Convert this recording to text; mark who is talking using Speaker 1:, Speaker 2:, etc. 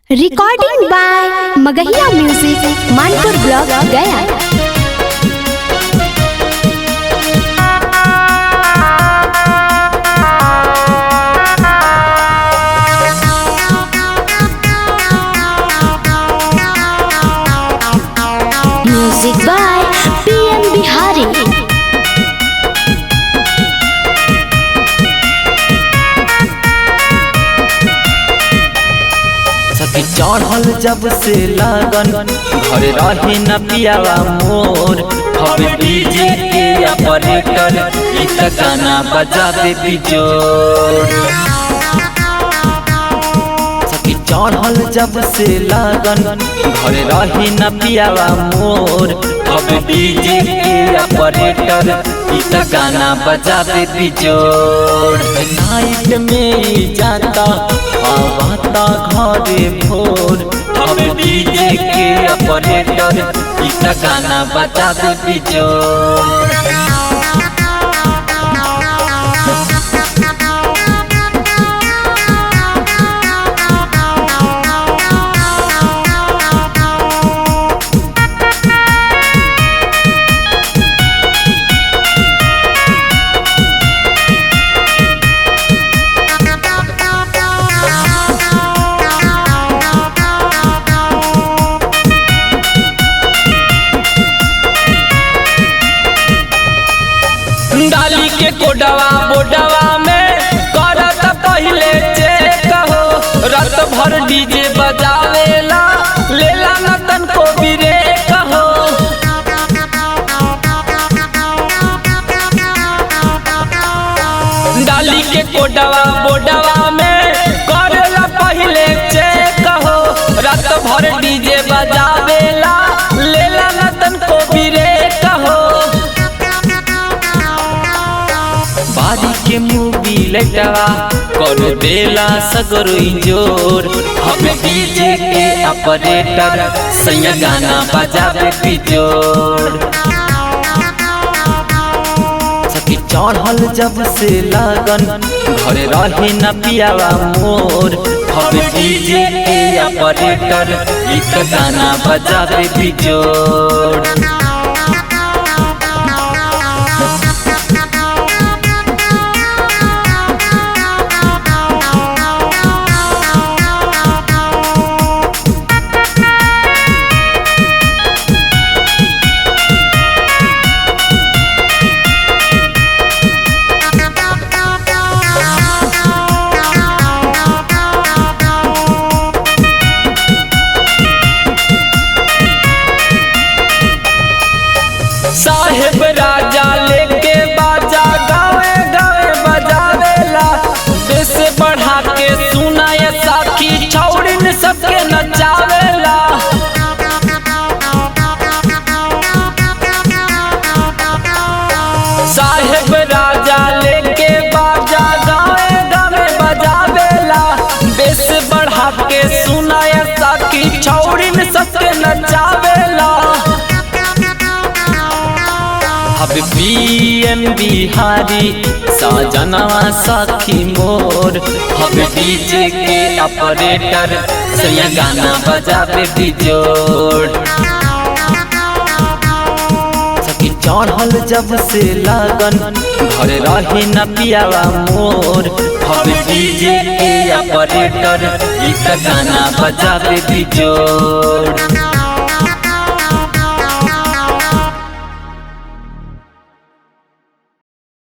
Speaker 1: Recording by Magahiya music Manpur block Gaya. Music by PM Bihari.
Speaker 2: सखी चढ़ल जब से लगन घर रहे न पियावा मोर, हवे डीजे के ऑपरेटर इ त गाना बजावे बिजोर। सखी चढ़ल जब से लगन घर रहे न पियावा मोर, हवे डीजे के ऑपरेटर इ त गाना बजावे बिजोर। नाइट में जाता आवता घरे भोर, अब डीजे के ऑपरेटर इ त गाना बजावे बिजोर। डाली के कोडवा बोडवा में करत पहिले चेक हो, रात भर डीजे बजावेला लेला नतन को ब्रेक हो। डाली के कोडवा बोडवा में करेला पहिले चेक हो, रात भर डीजे बजावेला लेला नतन को ब्रेक हो। बारी के मूवी लटवा कर देला सगरो जोर, हमें डीजे के ऑपरेटर सैया गाना बजावे बिजोर। सखी चढ़ल जब से लगन घर रहे न पियावा मोर, हमें डीजे के ऑपरेटर इ त गाना बजावे बिजोर। साहेब राजा लेके बाजा गावे गावे बजावेला, बेस बढ़ा के सुना ये साथी छौड़िन सबके नचावेला। साहेब राजा लेके बाजा गावे गावे बजावेला, बेस बढ़ा के सुना ये साथी छौड़िन सबके नचावेला। अब पीएम बिहारी साजनवा साथी मोर, अब डीजे के ऑपरेटर सैया गाना बजावे बिजोर। सखी चढ़ल जब से लगन घर रहे न पियावा मोर, अब डीजे के ऑपरेटर इ त गाना बजावे बिजोर।